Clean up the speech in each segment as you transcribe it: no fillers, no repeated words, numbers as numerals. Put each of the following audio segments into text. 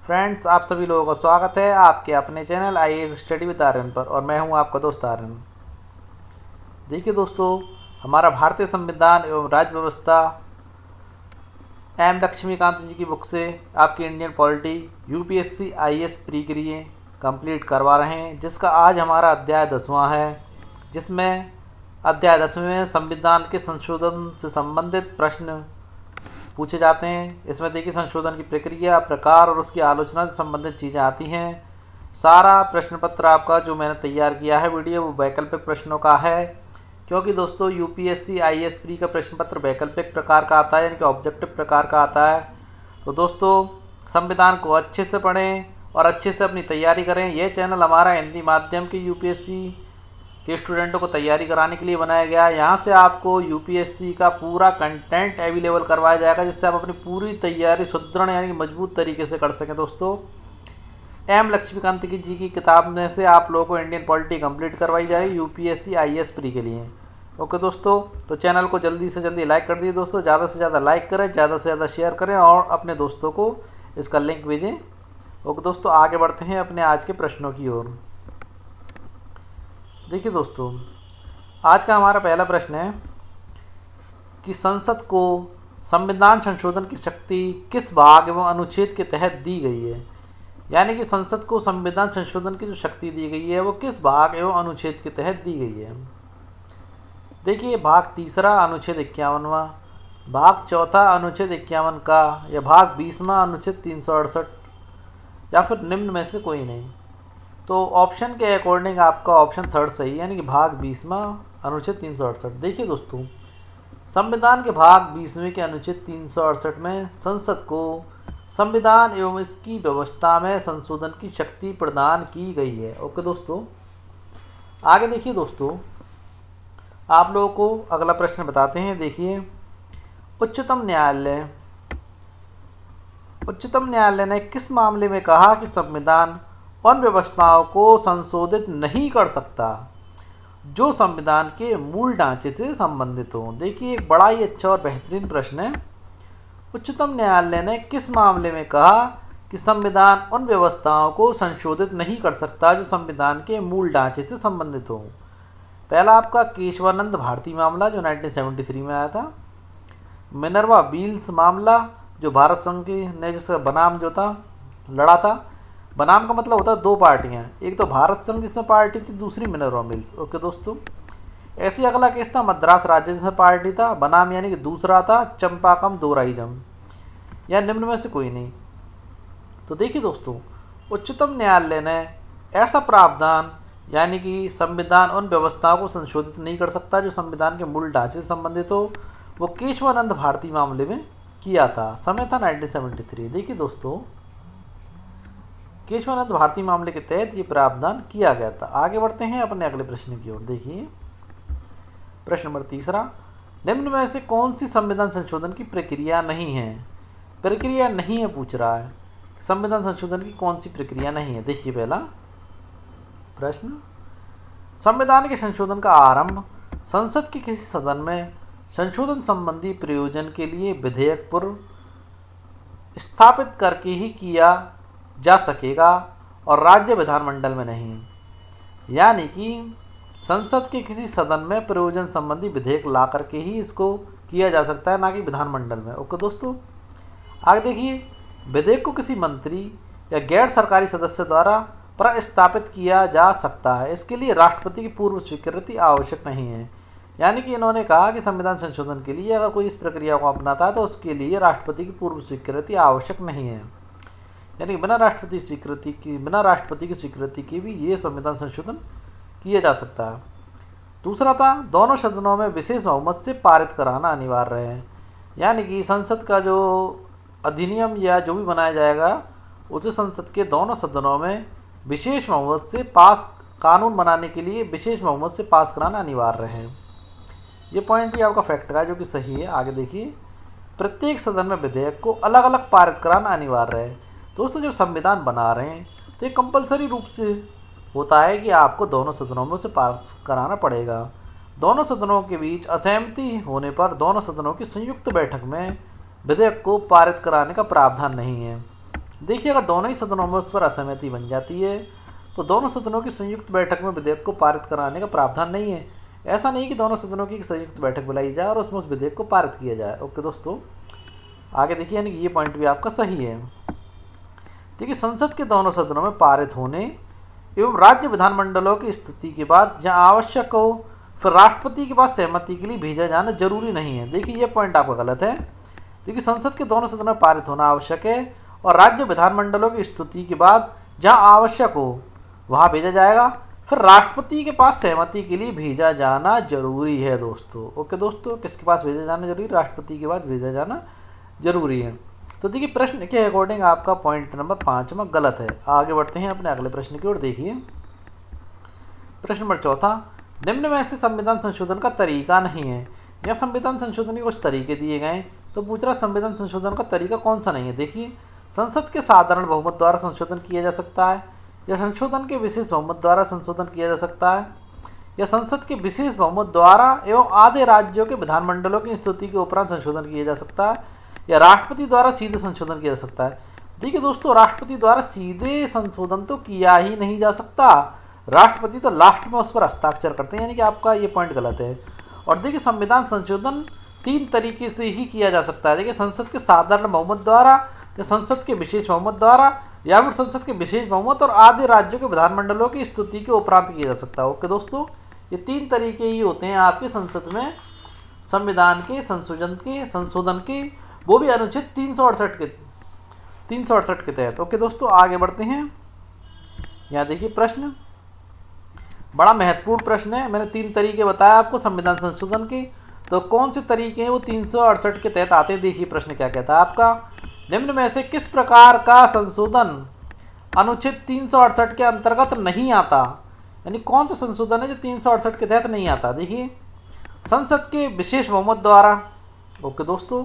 Friends, आप सभी लोगों का स्वागत है आपके अपने channel IAS study with Aryan पर। और मैं हूं आपका दोस्त आर्यन। देखिए दोस्तों, हमारा भारतीय संविधान एवं राज्य व्यवस्था एम लक्ष्मीकांत जी की बुक से आपकी Indian polity UPSC IAS pre के लिए कंप्लीट करवा रहे हैं, जिसका आज हमारा अध्याय 10वां है। जिसमें अध्याय 10वें में संविधान के संशोधन से संबंधित प्रश्न पूछे जाते हैं। इसमें देखिए, संशोधन की प्रक्रिया, प्रकार और उसकी आलोचना से संबंधित चीज़ें आती हैं। सारा प्रश्न पत्र आपका जो मैंने तैयार किया है वीडियो, वो वैकल्पिक प्रश्नों का है, क्योंकि दोस्तों यूपीएससी आईएएस प्री का प्रश्न पत्र वैकल्पिक प्रकार का आता है, यानी कि ऑब्जेक्टिव प्रकार का आता है। तो दोस्तों, संविधान को अच्छे से पढ़ें और अच्छे से अपनी तैयारी करें। यह चैनल हमारा हिंदी माध्यम के यूपीएससी के स्टूडेंटों को तैयारी कराने के लिए बनाया गया है। यहाँ से आपको यूपीएससी का पूरा कंटेंट अवेलेबल करवाया जाएगा, जिससे आप अपनी पूरी तैयारी सुदृढ़ यानी कि मजबूत तरीके से कर सकें। दोस्तों, एम लक्ष्मीकांत जी की किताब में से आप लोगों को इंडियन पॉलिटी कंप्लीट करवाई जाएगी यूपीएससी आईएएस प्री के लिए। ओके दोस्तों, तो चैनल को जल्दी से जल्दी लाइक कर दीजिए दोस्तों। ज़्यादा से ज़्यादा लाइक करें, ज़्यादा से ज़्यादा शेयर करें और अपने दोस्तों को इसका लिंक भेजें। ओके दोस्तों, आगे बढ़ते हैं अपने आज के प्रश्नों की ओर। देखिए दोस्तों, आज का हमारा पहला प्रश्न है कि संसद को संविधान संशोधन की शक्ति किस भाग एवं अनुच्छेद के तहत दी गई है। यानी कि संसद को संविधान संशोधन की जो शक्ति दी गई है वो किस भाग एवं अनुच्छेद के तहत दी गई है। देखिए, भाग 3 अनुच्छेद 51वां, भाग 4 अनुच्छेद 51 का, या भाग 20वां अनुच्छेद 368, या फिर निम्न में से कोई नहीं। तो ऑप्शन के अकॉर्डिंग आपका ऑप्शन थर्ड सही है, यानी कि भाग 20वां अनुच्छेद 368। देखिए दोस्तों, संविधान के भाग 20वें के अनुच्छेद 368 में संसद को संविधान एवं इसकी व्यवस्था में संशोधन की शक्ति प्रदान की गई है। ओके दोस्तों, आगे देखिए दोस्तों, आप लोगों को अगला प्रश्न बताते हैं। देखिए, उच्चतम न्यायालय ने किस मामले में कहा कि संविधान उन व्यवस्थाओं को संशोधित नहीं कर सकता जो संविधान के मूल ढांचे से संबंधित हो। देखिए, एक बड़ा ही अच्छा और बेहतरीन प्रश्न है। उच्चतम न्यायालय ने किस मामले में कहा कि संविधान उन व्यवस्थाओं को संशोधित नहीं कर सकता जो संविधान के मूल ढांचे से संबंधित हो। पहला आपका केशवानंद भारती मामला जो 1973 में आया था। मिनर्वा व्हील्स मामला जो भारत संघ ने जिसका बनाम जो था लड़ा था। बनाम का मतलब होता है दो पार्टियां, एक तो भारत संघ जिसमें पार्टी थी, दूसरी मिनर्वा मिल्स। ओके दोस्तों, ऐसे ही अगला केस था मद्रास राज्य जिसमें पार्टी था। बनाम यानी कि दूसरा था चंपाकम दोराइजम, या निम्न में से कोई नहीं। तो देखिए दोस्तों, उच्चतम न्यायालय ने ऐसा प्रावधान यानी कि संविधान उन व्यवस्थाओं को संशोधित नहीं कर सकता जो संविधान के मूल ढांचे से संबंधित हो, वो केशवानंद भारती मामले में किया था। समय था 1973। देखिए दोस्तों, केशवानंद भारती मामले के तहत ये प्रावधान किया गया था। आगे बढ़ते हैं अपने अगले प्रश्न की ओर। देखिए, प्रश्न नंबर 3, निम्न में से कौन सी संविधान संशोधन की प्रक्रिया नहीं है। प्रक्रिया नहीं है पूछ रहा है, संविधान संशोधन की कौन सी प्रक्रिया नहीं है। देखिए, पहला प्रश्न, संविधान के संशोधन का आरंभ संसद के किसी सदन में संशोधन संबंधी प्रयोजन के लिए विधेयक पूर्व स्थापित करके ही किया जा सकेगा और राज्य विधानमंडल में नहीं। यानी कि संसद के किसी सदन में प्रयोजन संबंधी विधेयक ला करके ही इसको किया जा सकता है, ना कि विधानमंडल में। ओके दोस्तों, आगे देखिए, विधेयक को किसी मंत्री या गैर सरकारी सदस्य द्वारा प्रस्तापित किया जा सकता है। इसके लिए राष्ट्रपति की पूर्व स्वीकृति आवश्यक नहीं है। यानी कि इन्होंने कहा कि संविधान संशोधन के लिए अगर कोई इस प्रक्रिया को अपनाता है तो उसके लिए राष्ट्रपति की पूर्व स्वीकृति आवश्यक नहीं है। यानी बिना राष्ट्रपति की स्वीकृति के भी ये संविधान संशोधन किया जा सकता है। दूसरा था, दोनों सदनों में विशेष बहुमत से पारित कराना अनिवार्य है। यानी कि संसद का जो अधिनियम या जो भी बनाया जाएगा उसे संसद के दोनों सदनों में विशेष बहुमत से कानून बनाने के लिए विशेष बहुमत से पास कराना अनिवार्य है। ये पॉइंट भी आपका फैक्ट का है जो कि सही है। आगे देखिए, प्रत्येक सदन में विधेयक को अलग अलग पारित कराना अनिवार्य है। दोस्तों, जब संविधान बना रहे हैं तो ये कंपलसरी रूप से होता है कि आपको दोनों सदनों में से पास कराना पड़ेगा। दोनों सदनों के बीच असहमति होने पर दोनों सदनों की संयुक्त बैठक में विधेयक को पारित कराने का प्रावधान नहीं है। देखिए, अगर दोनों ही सदनों में उस पर असहमति बन जाती है तो दोनों सदनों की संयुक्त बैठक में विधेयक को पारित कराने का प्रावधान नहीं है। ऐसा नहीं कि दोनों सदनों की संयुक्त बैठक बुलाई जाए और उसमें उस विधेयक को पारित किया जाए। ओके दोस्तों, आगे देखिए, यानी कि ये पॉइंट भी आपका सही है। देखिए, संसद के दोनों सदनों में पारित होने एवं राज्य विधानमंडलों की स्थिति के बाद जहाँ आवश्यक हो फिर राष्ट्रपति के पास सहमति के लिए भेजा जाना जरूरी नहीं है। देखिए, ये पॉइंट आपका गलत है। देखिए, संसद के दोनों सदनों में पारित होना आवश्यक है और राज्य विधानमंडलों की स्थिति के बाद जहाँ आवश्यक हो वहाँ भेजा जाएगा, फिर राष्ट्रपति के पास सहमति के लिए भेजा जाना जरूरी है दोस्तों। ओके दोस्तों, किसके पास भेजा जाना जरूरी? राष्ट्रपति के पास भेजा जाना जरूरी है। तो देखिए, प्रश्न के अकॉर्डिंग आपका पॉइंट नंबर 5 में गलत है। आगे बढ़ते हैं अपने अगले प्रश्न की ओर। देखिए, प्रश्न नंबर 4, निम्न में से संविधान संशोधन का तरीका नहीं है। या संविधान संशोधन के कुछ तरीके दिए गए, तो पूछ रहा संविधान संशोधन का तरीका कौन सा नहीं है। देखिए, संसद के साधारण बहुमत द्वारा संशोधन किया जा सकता है, या संशोधन के विशेष बहुमत द्वारा संशोधन किया जा सकता है, या संसद के विशेष बहुमत द्वारा एवं आधे राज्यों के विधानमंडलों की स्थिति के उपरांत संशोधन किया जा सकता है, या राष्ट्रपति द्वारा सीधे संशोधन किया जा सकता है। देखिए दोस्तों, राष्ट्रपति द्वारा सीधे संशोधन तो किया ही नहीं जा सकता, राष्ट्रपति तो लास्ट में उस पर हस्ताक्षर करते हैं, यानी कि आपका ये पॉइंट गलत है। और देखिए, संविधान संशोधन 3 तरीके से ही किया जा सकता है। देखिए, संसद के साधारण बहुमत द्वारा, या संसद के विशेष बहुमत द्वारा, या फिर संसद के विशेष बहुमत और आधे राज्यों के विधानमंडलों की स्थिति के उपरांत किया जा सकता है। ओके दोस्तों, ये 3 तरीके ही होते हैं आपके संसद में संविधान के संशोधन के, वो भी अनुच्छेद 368 के तहत। ओके दोस्तों, आगे बढ़ते हैं। यहाँ देखिए, प्रश्न बड़ा महत्वपूर्ण प्रश्न है। मैंने 3 तरीके बताया आपको संविधान संशोधन के, तो कौन से तरीके हैं वो 368 के तहत आते हैं। देखिए, प्रश्न क्या कहता है आपका, निम्न में से किस प्रकार का संशोधन अनुच्छेद 368 के अंतर्गत नहीं आता। यानी कौन सा संशोधन है जो 368 के तहत नहीं आता। देखिए, संसद के विशेष बहुमत द्वारा, ओके दोस्तों,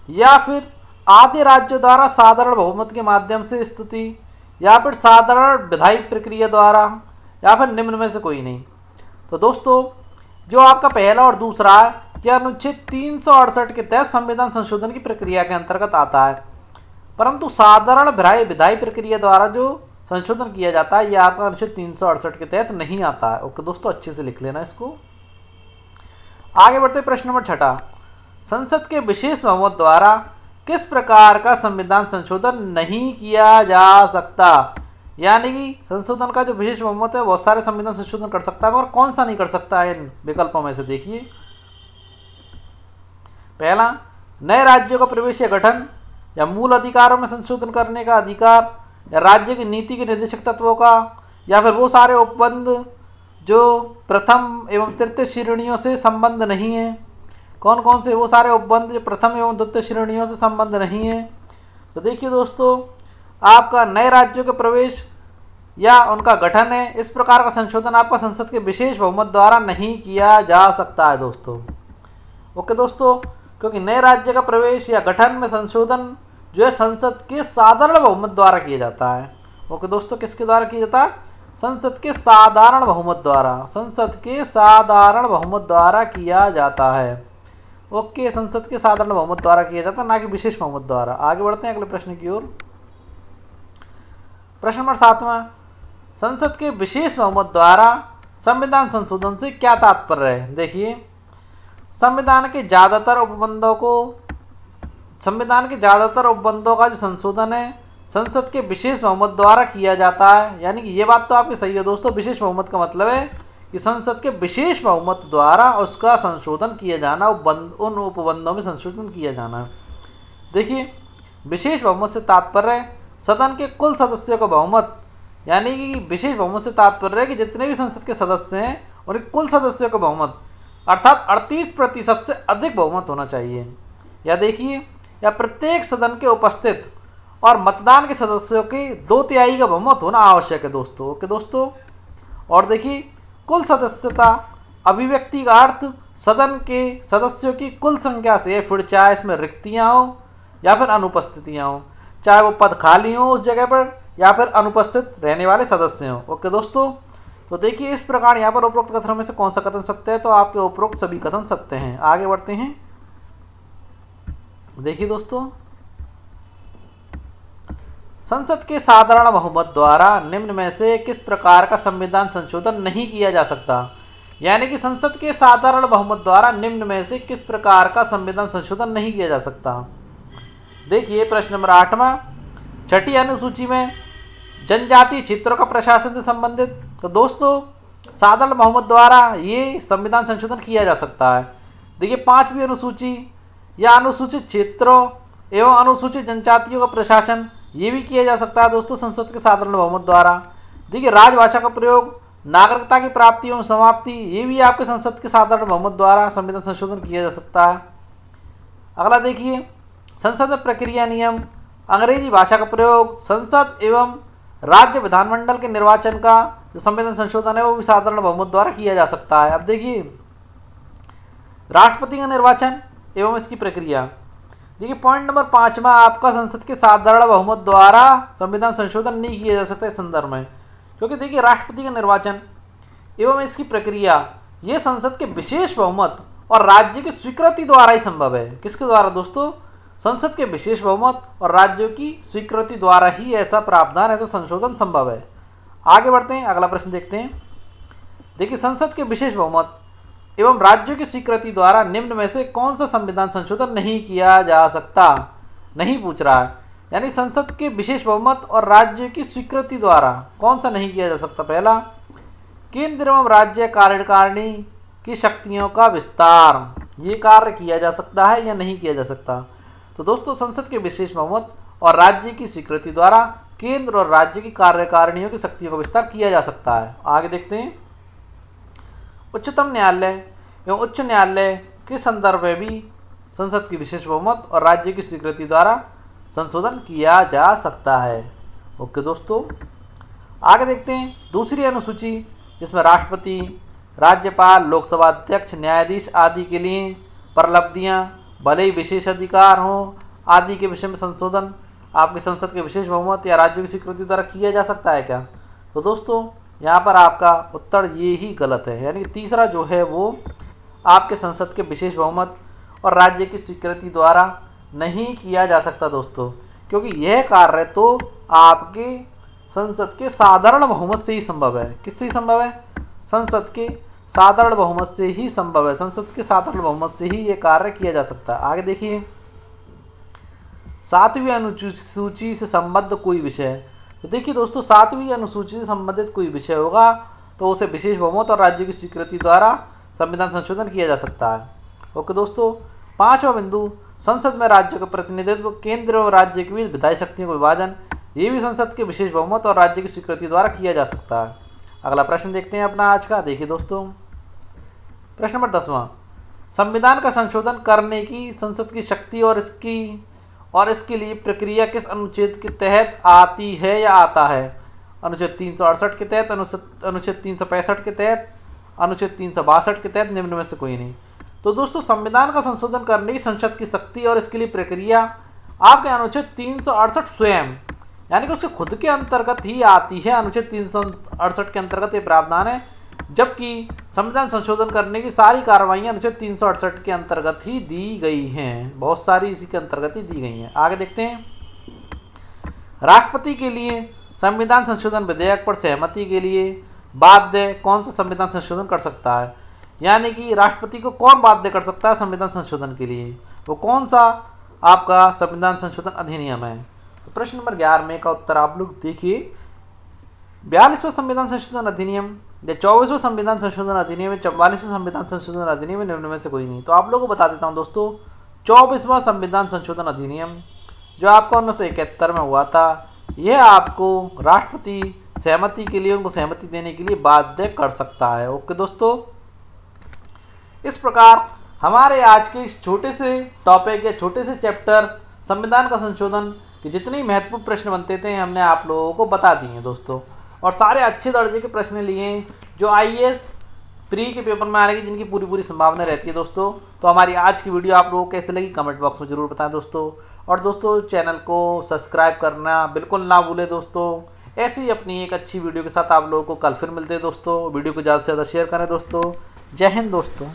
या फिर आधे राज्यों द्वारा साधारण बहुमत के माध्यम से स्थिति, या फिर साधारण विधायी प्रक्रिया द्वारा, या फिर निम्न में से कोई नहीं। तो दोस्तों, जो आपका पहला और दूसरा है, यह अनुच्छेद 368 के तहत संविधान संशोधन की प्रक्रिया के अंतर्गत आता है, परंतु साधारण विधायी प्रक्रिया द्वारा जो संशोधन किया जाता है यह आपका अनुच्छेद 368 के तहत नहीं आता है। ओके दोस्तों, अच्छे से लिख लेना इसको। आगे बढ़ते प्रश्न नंबर 6, संसद के विशेष बहुमत द्वारा किस प्रकार का संविधान संशोधन नहीं किया जा सकता। यानी कि संशोधन का जो विशेष बहुमत है बहुत सारे संविधान संशोधन कर सकता है, मगर कौन सा नहीं कर सकता है इन विकल्पों में से। देखिए, पहला, नए राज्यों का प्रवेश या गठन, या मूल अधिकारों में संशोधन करने का अधिकार, या राज्य की नीति के निर्देशक तत्वों का, या फिर वो सारे उपबंध जो प्रथम एवं तृतीय श्रेणियों से संबंध नहीं है। कौन कौन से वो सारे उपबंध जो प्रथम एवं द्वितीय श्रेणियों से संबंध नहीं है। तो देखिए दोस्तों, आपका नए राज्यों के प्रवेश या उनका गठन है, इस प्रकार का संशोधन आपका संसद के विशेष बहुमत द्वारा नहीं किया जा सकता है दोस्तों। ओके दोस्तों, क्योंकि नए राज्य का प्रवेश या गठन में संशोधन जो है संसद के साधारण बहुमत द्वारा किया जाता है। ओके दोस्तों, किसके द्वारा किया जाता है? संसद के साधारण बहुमत द्वारा, संसद के साधारण बहुमत द्वारा किया जाता है। ओके, संसद के साधारण बहुमत द्वारा किया जाता है, ना कि विशेष बहुमत द्वारा। आगे बढ़ते हैं अगले प्रश्न की ओर। प्रश्न नंबर 7, संसद के विशेष बहुमत द्वारा संविधान संशोधन से क्या तात्पर्य है। देखिए, संविधान के ज्यादातर उपबंधों का जो संशोधन है संसद के विशेष बहुमत द्वारा किया जाता है। यानी कि ये बात तो आपकी सही है दोस्तों, विशेष बहुमत का मतलब है कि संसद के विशेष बहुमत द्वारा उसका संशोधन किया जाना, उन उपबंधों में संशोधन किया जाना। देखिए, विशेष बहुमत से तात्पर्य सदन के कुल सदस्यों का बहुमत, यानी कि विशेष बहुमत से तात्पर्य है कि जितने भी संसद के सदस्य हैं उनके कुल सदस्यों का बहुमत अर्थात 38% से अधिक बहुमत होना चाहिए। या देखिए, या प्रत्येक सदन के उपस्थित और मतदान के सदस्यों के 2/3 का बहुमत होना आवश्यक है दोस्तों। ओके दोस्तों, और देखिए, कुल सदस्यता अभिव्यक्ति का अर्थ सदन के सदस्यों की कुल संख्या से, फिर चाहे इसमें रिक्तियां हो या फिर अनुपस्थितियां हो, चाहे वो पद खाली हो उस जगह पर या फिर अनुपस्थित रहने वाले सदस्य हों। ओके दोस्तों, तो देखिए, इस प्रकार यहाँ पर उपरोक्त कथनों में से कौन सा कथन सत्य है, तो आपके उपरोक्त सभी कथन सत्य हैं। आगे बढ़ते हैं। देखिए दोस्तों, संसद के साधारण बहुमत द्वारा निम्न में से किस प्रकार का संविधान संशोधन नहीं किया जा सकता। यानी कि संसद के साधारण बहुमत द्वारा निम्न में से किस प्रकार का संविधान संशोधन नहीं किया जा सकता। देखिए प्रश्न नंबर 8वां, छठी अनुसूची में जनजातीय क्षेत्रों का प्रशासन से संबंधित। तो दोस्तों साधारण बहुमत द्वारा ये संविधान संशोधन किया जा सकता है। देखिए 5वीं अनुसूची या अनुसूचित क्षेत्रों एवं अनुसूचित जनजातियों का प्रशासन ये भी किया जा सकता है दोस्तों संसद के साधारण बहुमत द्वारा। देखिए राजभाषा का प्रयोग, नागरिकता की प्राप्ति एवं समाप्ति, ये भी आपके संसद के साधारण बहुमत द्वारा संविधान संशोधन किया जा सकता है। अगला देखिए संसद में प्रक्रिया नियम, अंग्रेजी भाषा का प्रयोग, संसद एवं राज्य विधानमंडल के निर्वाचन का जो संविधान संशोधन है वो भी साधारण बहुमत द्वारा किया जा सकता है। अब देखिए राष्ट्रपति का निर्वाचन एवं इसकी प्रक्रिया। देखिए पॉइंट नंबर 5वां आपका संसद के साधारण बहुमत द्वारा संविधान संशोधन नहीं किया जा सकता इस संदर्भ में, क्योंकि देखिए राष्ट्रपति का निर्वाचन एवं इसकी प्रक्रिया ये संसद के विशेष बहुमत और राज्य की स्वीकृति द्वारा ही संभव है। किसके द्वारा दोस्तों? संसद के विशेष बहुमत और राज्यों की स्वीकृति द्वारा ही ऐसा प्रावधान, ऐसा संशोधन संभव है। आगे बढ़ते हैं, अगला प्रश्न देखते हैं। देखिए संसद के विशेष बहुमत एवं राज्यों की स्वीकृति द्वारा निम्न में से कौन सा संविधान संशोधन नहीं किया जा सकता। नहीं पूछ रहा है, यानी संसद के विशेष बहुमत और राज्य की स्वीकृति द्वारा कौन सा नहीं किया जा सकता। पहला, केंद्र एवं राज्य कार्यकारिणी की शक्तियों का विस्तार, ये कार्य किया जा सकता है या नहीं किया जा सकता। तो दोस्तों संसद के विशेष बहुमत और राज्य की स्वीकृति द्वारा केंद्र और राज्य की कार्यकारिणियों की शक्तियों का विस्तार किया जा सकता है। आगे देखते हैं, उच्चतम न्यायालय एवं उच्च न्यायालय के संदर्भ में भी संसद की विशेष बहुमत और राज्य की स्वीकृति द्वारा संशोधन किया जा सकता है। ओके दोस्तों, आगे देखते हैं दूसरी अनुसूची जिसमें राष्ट्रपति, राज्यपाल, लोकसभा अध्यक्ष, न्यायाधीश आदि के लिए प्रलब्धियां, भले ही विशेष अधिकार हों आदि के विषय में संशोधन आपके संसद के विशेष बहुमत या राज्य की स्वीकृति द्वारा किया जा सकता है क्या। तो दोस्तों यहाँ पर आपका उत्तर ये ही गलत है, यानी तीसरा जो है वो आपके संसद के विशेष बहुमत और राज्य की स्वीकृति द्वारा नहीं किया जा सकता दोस्तों, क्योंकि यह कार्य तो आपके संसद के साधारण बहुमत से ही संभव है। किससे ही संभव है? संसद के साधारण बहुमत से ही संभव है। संसद के साधारण बहुमत से ही ये कार्य किया जा सकता है। आगे देखिए, 7वीं अनुसूची से संबद्ध कोई विषय। तो देखिए दोस्तों 7वीं अनुसूची से संबंधित कोई विषय होगा तो उसे विशेष बहुमत और राज्य की स्वीकृति द्वारा संविधान संशोधन किया जा सकता है। ओके दोस्तों, 5वां बिंदु, संसद में राज्यों का प्रतिनिधित्व, केंद्र और राज्य के बीच विधायी शक्तियों का विभाजन, ये भी संसद के विशेष बहुमत और राज्य की स्वीकृति द्वारा किया जा सकता है। अगला प्रश्न देखते हैं अपना आज का। देखिए दोस्तों प्रश्न नंबर 10वां, संविधान का संशोधन करने की संसद की शक्ति और इसके लिए प्रक्रिया किस अनुच्छेद के तहत आती है या आता है। अनुच्छेद 368 के तहत, अनुच्छेद 365 के तहत, अनुच्छेद 362 के तहत, निम्न में से कोई नहीं। तो दोस्तों संविधान का संशोधन करने की संसद की शक्ति और इसके लिए प्रक्रिया आपके अनुच्छेद 368 स्वयं, यानी कि उसके खुद के अंतर्गत ही आती है। अनुच्छेद 368 के अंतर्गत ये प्रावधान है, जबकि संविधान संशोधन करने की सारी कार्रवाइयां अनुच्छेद 368 के अंतर्गत ही दी गई हैं। बहुत सारी इसी के अंतर्गत ही दी गई हैं। आगे देखते हैं, राष्ट्रपति के लिए संविधान संशोधन विधेयक पर सहमति के लिए बाध्य कौन सा संविधान संशोधन कर सकता है। यानी कि राष्ट्रपति को कौन बाध्य कर सकता है संविधान संशोधन के लिए, वो कौन सा आपका संविधान संशोधन अधिनियम है। तो प्रश्न नंबर 11 का उत्तर आप लोग देखिए, 42वां संविधान संशोधन अधिनियम या 24वां संविधान संशोधन अधिनियम, 44वां संविधान संशोधन अधिनियम, निम्न में से कोई नहीं। तो आप लोगों को बता देता हूं दोस्तों, 24वां संविधान संशोधन अधिनियम जो आपका 1971 में हुआ था, यह आपको राष्ट्रपति सहमति के लिए, उनको सहमति देने के लिए बाध्य कर सकता है। ओके दोस्तों, इस प्रकार हमारे आज के इस छोटे से टॉपिक या छोटे से चैप्टर संविधान का संशोधन के जितने महत्वपूर्ण प्रश्न बनते थे हमने आप लोगों को बता दिए दोस्तों, और सारे अच्छे दर्जे के प्रश्न लिए जो IAS प्री के पेपर में आने की जिनकी पूरी संभावना रहती है दोस्तों। तो हमारी आज की वीडियो आप लोगों को कैसे लगी कमेंट बॉक्स में जरूर बताएं दोस्तों, और दोस्तों चैनल को सब्सक्राइब करना बिल्कुल ना भूलें दोस्तों। ऐसे ही अपनी एक अच्छी वीडियो के साथ आप लोगों को कल फिर मिलते हैं दोस्तों। वीडियो को ज़्यादा से ज़्यादा शेयर करें दोस्तों। जय हिंद दोस्तों।